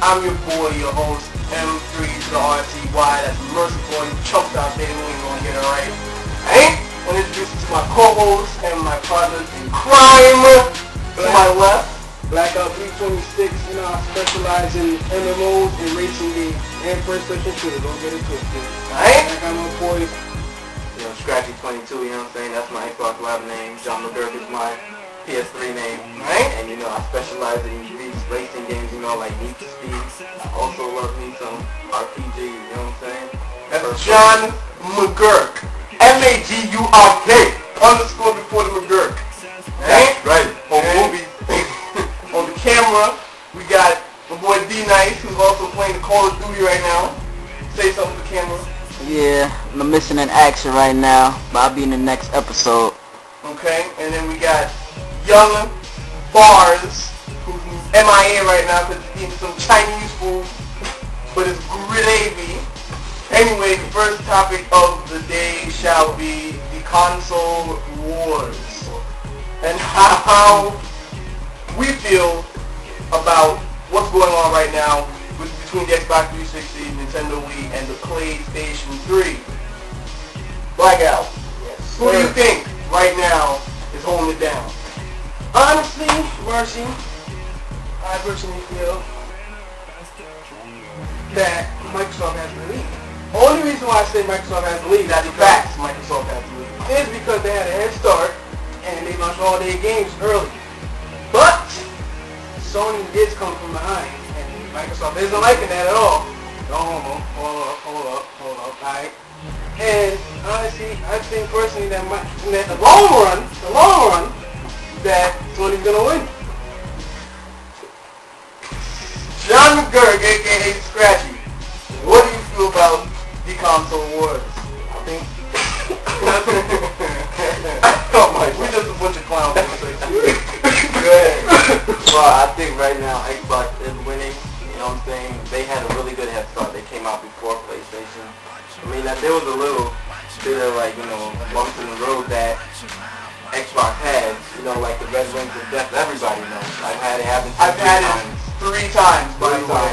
I'm your boy, your host, M3 to the RTY. That's Merciful. You chumps out there who ain't gonna get it right. I want to introduce you to my co-host and my partners in crime. To my left, Blackout 326, you know, I specialize in MMOs and racing games and first-person shooters. Don't get it twisted. Alright? I got my boys. You know, Scratchy22, you know what I'm saying? That's my Xbox Live name. John McGurk is my PS3 name. Right? And, you know, I specialize in these racing games, you know, like Need for Speed. I also love me some RPG, you know what I'm saying? That's John McGurk. MAGURK _ before the McGurk. Right? Right. On movies. On the camera, we got my boy D-Nice, who's also playing the Call of Duty right now. Say something to the camera. Yeah, I'm missing in action right now, but I'll be in the next episode. Okay, and then we got Young Bars, who's MIA right now because he's eating some Chinese food, but it's gravy. Anyway, the first topic of the day shall be the console wars and how we feel about what's going on right now between the Xbox 360, Nintendo Wii, and the PlayStation 3. Blackout. Yes, Who do you think right now is holding it down? Honestly, Mercy, I personally feel that Microsoft has the lead. Only reason why I say Microsoft has the lead That's the facts. Microsoft has to lead. is because they had a head start and they launched all their games early. But Sony did come from behind, and Microsoft isn't liking that at all. No homo. Hold up. Alright. And honestly, I think personally that in the long run, that Sony's gonna win. John McGurk, aka Scratchy. What do you feel about the console wars? I think... Oh my, we just a bunch of clowns. Go ahead. Well, I think right now Xbox is winning. You know what I'm saying? They had a really good head start. They came out before PlayStation. I mean, there was a little bit of like, you know, bumps in the road that Xbox had. You know, like the Red Wings of Death. Everybody knows. I've had it happen. I've had it 3 times, by the way.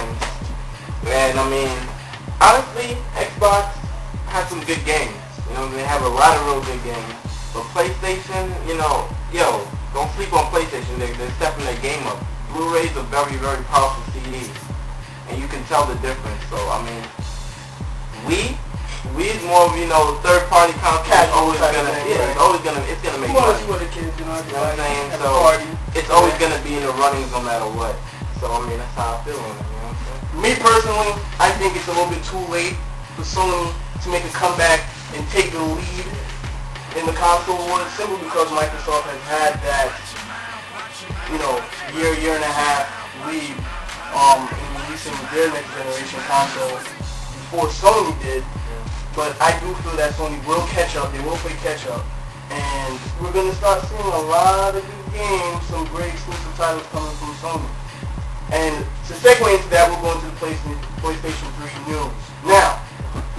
And I mean, honestly, Xbox has some good games. You know, they have a lot of real good games. But PlayStation, you know, don't sleep on PlayStation. They're stepping their game up. Blu-rays are very, very powerful CDs, and you can tell the difference. So I mean, Wii's more of, you know, third-party content. It's always gonna make money. For the kids, you know what I'm saying? at So the party. it's always gonna be in the runnings no matter what. So I mean, that's how I feel on it. You know what I'm saying? Me personally, I think it's a little bit too late for Sony to make a comeback and take the lead in the console wars, simply because Microsoft has had that, you know, year and a half lead in releasing their next generation console before Sony did. But I do feel that Sony will catch up. They will play catch up, and we're gonna start seeing a lot of good games, some great exclusive titles coming from Sony. And to segue into that, we're going to the PlayStation 3 news. Now,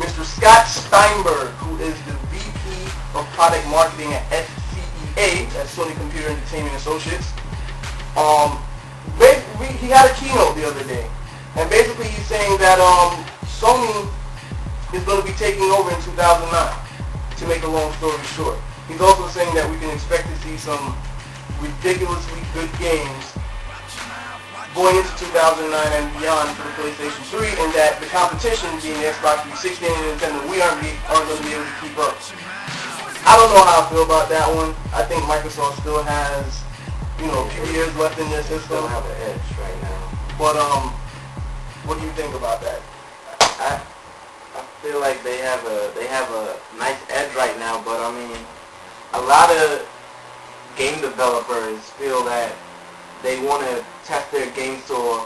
Mr. Scott Steinberg, who is the VP of Product Marketing at SCEA, that's Sony Computer Entertainment Associates, he had a keynote the other day, and basically he's saying that Sony is going to be taking over in 2009, to make a long story short. He's also saying that we can expect to see some ridiculously good games going into 2009 and beyond for the PlayStation 3, and that the competition, being the Xbox 360 and Nintendo Wii, aren't going to be able to keep up. I don't know how I feel about that one. I think Microsoft still has, you know, a few years left in their system. They don't have an edge right now. But what do you think about that? I feel like they have a nice edge right now, but I mean, a lot of game developers feel that they want to test their game store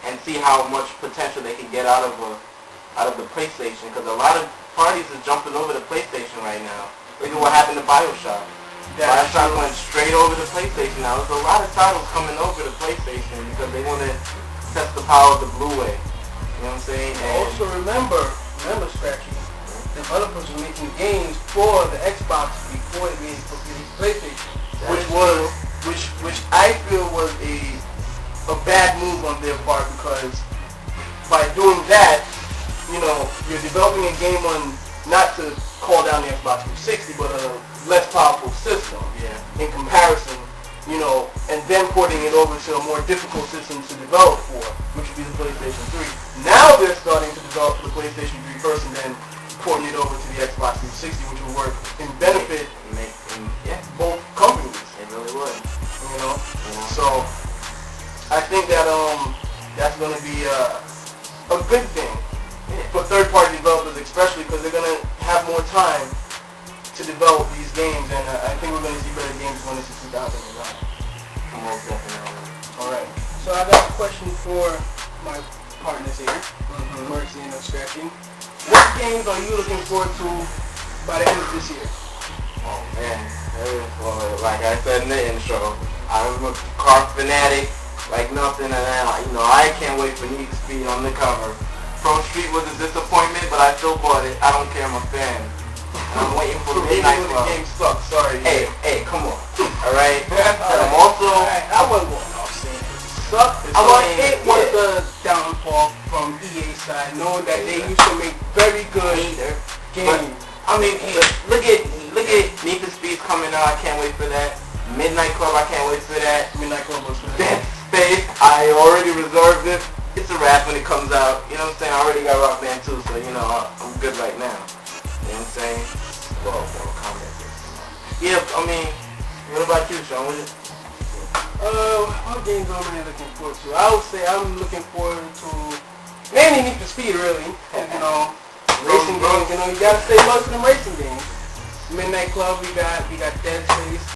and see how much potential they can get out of the PlayStation, because a lot of parties are jumping over to PlayStation right now. Look at what happened to BioShock. BioShock went straight over to PlayStation now. There's a lot of titles coming over to PlayStation because they want to test the power of the Blu-ray. You know what I'm saying? And Also remember, Scratchy, the developers were making games for the Xbox before it made for the PlayStation. Which I feel was a bad move on their part, because game on, not to call down the Xbox 360, but a less powerful system in comparison, you know, and then porting it over to a more difficult system to develop for, which would be the PlayStation 3. Now they're starting to develop the PlayStation 3 first and then porting it over to the Xbox 360, which will work and benefit both companies. It really would. You know? So I think that that's going to be a good thing for third-party developers, especially because they're going to have more time to develop these games, and I think we're going to see better games going into 2009. Most definitely. All right. So I got a question for my partners here, Mercy and Abstraction. What games are you looking forward to by the end of this year? Oh man, well, like I said in the intro, I'm a car fanatic like nothing, and I can't wait for Need for Speed on the cover. Pro Street was a disappointment, but I still bought it. I don't care, I'm a fan. And I'm waiting for Midnight Even when Club. the game sucks, sorry. Hey, come on. Alright? I'm also... I wasn't going off saying it sucked. It was the downfall from EA side, knowing that they used to make very good games. I mean, look at Need for Speed's coming out. I can't wait for that. Midnight Club, I can't wait for that. Midnight Club was for Dead Space, I already reserved it. It's a wrap when it comes out. You know what I'm saying? I already got Rock Band 2, so I'm good right now. You know what I'm saying? Well, comment. Yeah, I mean, what about you, Sean? What games am I looking forward to? I would say I'm looking forward to mainly Need for Speed, really. And, racing games. You gotta stay close to them racing games. Midnight Club, we got Dead Space.